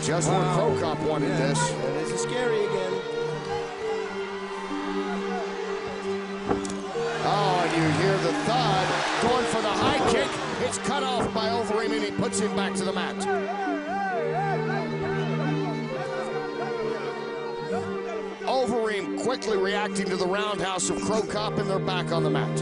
Just when Crow Cop wanted this. And this is scary again. Oh, and you hear the thud. Going for the high kick. It's cut off by Overeem, and he puts him back to the mat. Overeem quickly reacting to the roundhouse of Crow Cop, and they're back on the mat.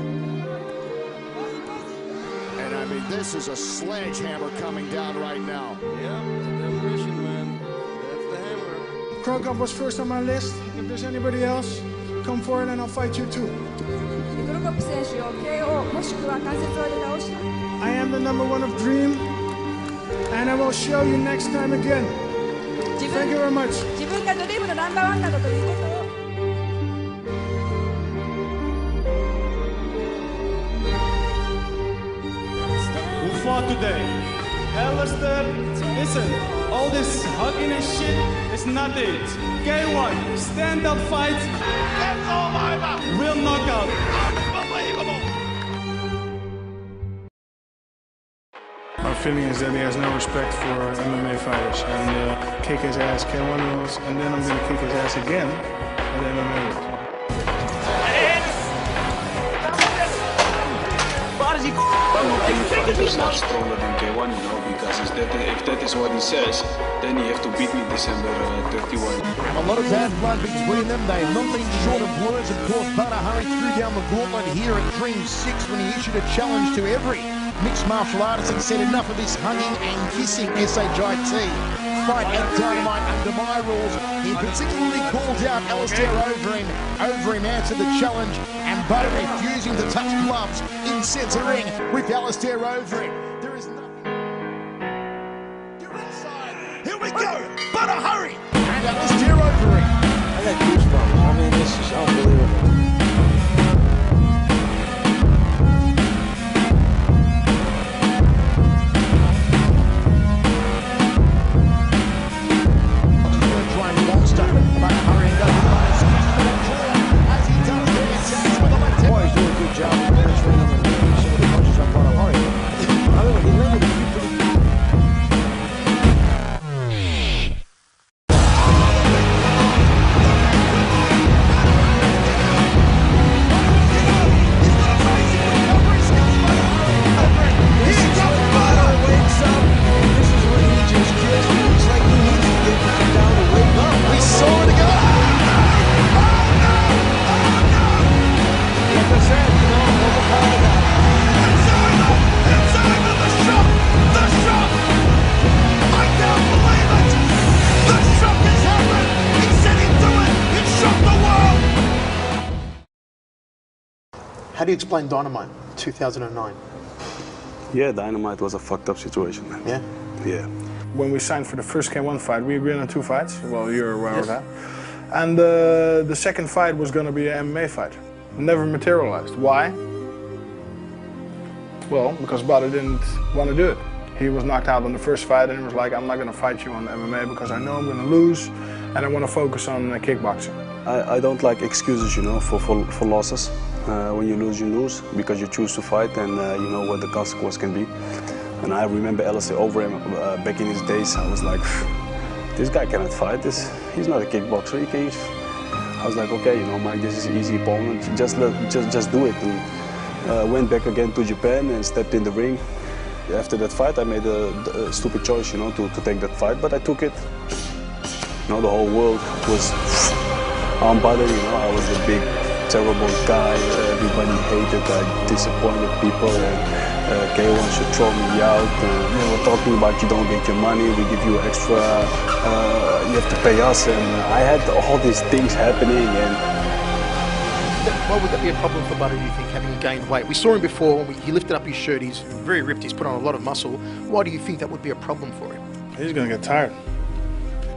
And I mean, this is a sledgehammer coming down right now. Yeah, it's a demolition, man. That's the hammer. Crow Cop was first on my list. If there's anybody else, come forward and I'll fight you too. I am the #1 of Dream, and I will show you next time again. Thank you very much. Who fought today? Alistair, listen, all this hugging and shit is not it. K1, stand-up fight. It's all over. Real knockout. Unbelievable. My feeling is that he has no respect for MMA fighters, and kick his ass K1 rules, and then I'm going to kick his ass again at MMA rules. Fighters are stronger than K1, you know, because if that is what he says, then he have to beat me December 31. A lot of bad blood between them. They have not been short of words. Of course, Badr threw down the gauntlet here at Dream 6 when he issued a challenge to every mixed martial artist and said enough of this hugging and kissing SHIT. Fight at Dynamite under my rules. He particularly called out Alistair Overeem. Overeem answered the challenge, and Badr refusing to touch gloves in centre ring with Alistair Overeem. There is nothing. You're inside. Here we go. Badr, hurry. And Alistair Overeem. I got goosebumps. I mean, this is unbelievable. How do you explain Dynamite 2009? Yeah, Dynamite was a fucked up situation, man. Yeah? Yeah. When we signed for the first K1 fight, we agreed on 2 fights. Well, you're aware of that. And the second fight was going to be an MMA fight. Never materialized. Why? Well, because Badr didn't want to do it. He was knocked out on the first fight and he was like, I'm not going to fight you on MMA because I know I'm going to lose and I want to focus on kickboxing. I don't like excuses, you know, for losses. When you lose because you choose to fight and you know what the consequence can be. And I remember Alistair Overeem back in his days. I was like, this guy cannot fight. He's not a kickboxer. I was like, okay, you know, Mike, this is an easy opponent. Just do it. And went back again to Japan and stepped in the ring. After that fight, I made a stupid choice, you know, to take that fight, but I took it. You know, the whole world was on Badr, you know. I was a big, terrible guy. Everybody hated. I disappointed people, and K1 should throw me out. They were talking about you don't get your money, we give you extra, you have to pay us, and I had all these things happening. And why would that be a problem for Badr, do you think, having gained weight? We saw him before, he lifted up his shirt, he's very ripped, he's put on a lot of muscle. Why do you think that would be a problem for him? He's going to get tired.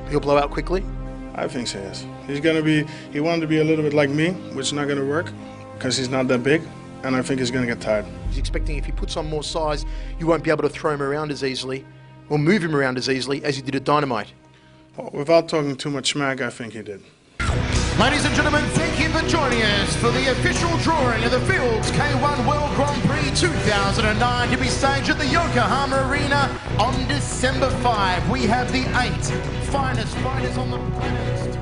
He'll blow out quickly? I think so, yes. He wanted to be a little bit like me, which is not going to work, because he's not that big, and I think he's going to get tired. He's expecting if he puts on more size, you won't be able to throw him around as easily, or move him around as easily as you did at Dynamite. Well, without talking too much smack, I think he did. Ladies and gentlemen, thank you for joining us for the official drawing of the Fields K1 World Grand Prix 2009 to be staged at the Yokohama Arena on December 5. We have the 8 finest fighters on the planet.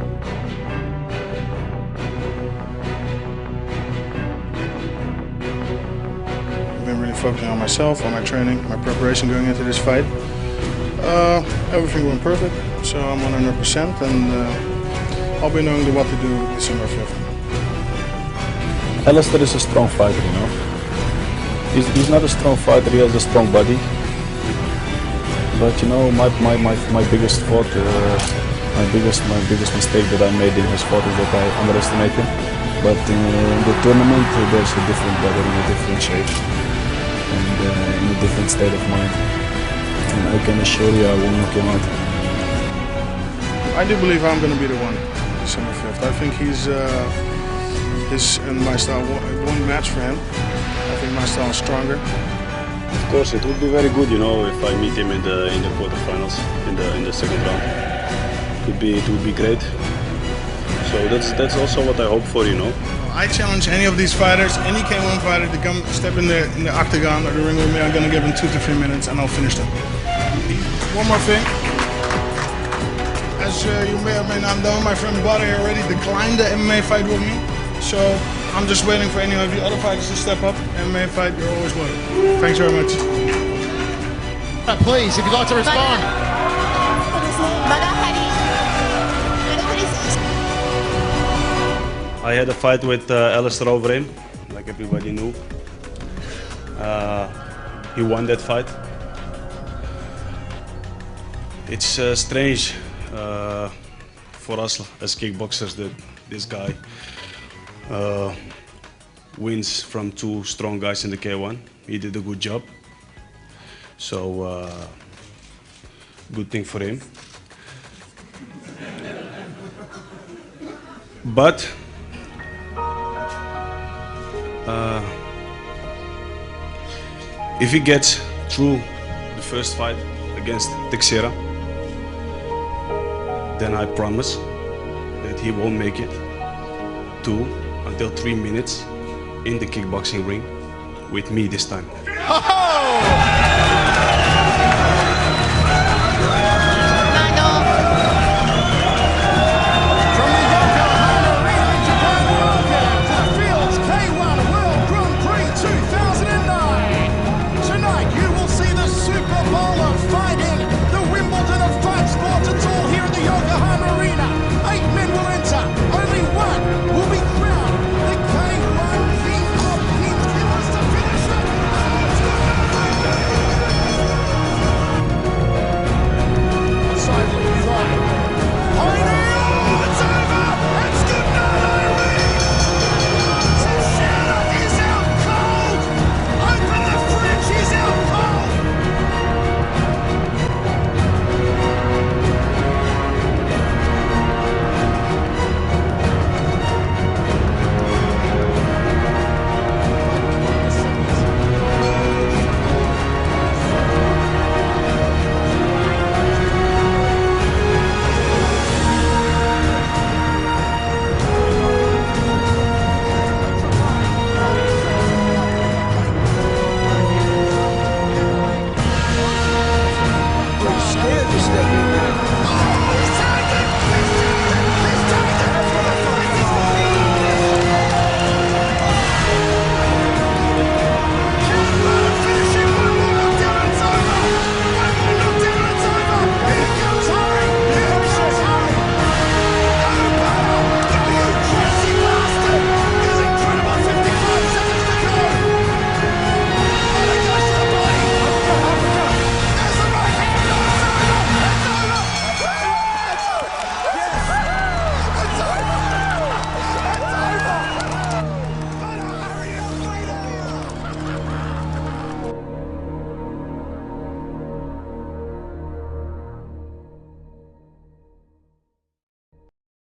I've been really focusing on myself, on my training, my preparation going into this fight. Everything went perfect, so I'm 100%, and I'll be knowing what to do December 5th. Alistair is a strong fighter, you know. He's not a strong fighter, he has a strong body. But you know, my biggest fault, my biggest mistake that I made in his fight is that I underestimated him. But in the tournament, there's a different Badr in a different shape and in a different state of mind. And I can assure you I will knock him out. I do believe I'm going to be the one December 5th. I think his and my style one match for him. I think my style is stronger. Of course, it would be very good, you know, if I meet him in the quarterfinals, in the second round. It would be great. So that's also what I hope for, you know. I challenge any of these fighters, any K1 fighter, to come step in the octagon or the ring with me. I'm going to give him 2 to 3 minutes and I'll finish them. One more thing. As you may or may not know, my friend Badr already declined the MMA fight with me. So I'm just waiting for any of you other fighters to step up. MMA fight, you're always welcome. Thanks very much. Please, if you'd like to respond. I had a fight with Alistair Overeem, like everybody knew. He won that fight. It's strange for us as kickboxers that this guy wins from 2 strong guys in the K1. He did a good job. So, good thing for him. But if he gets through the first fight against Teixeira, then I promise that he won't make it 2 until 3 minutes in the kickboxing ring with me this time. Scared to step in.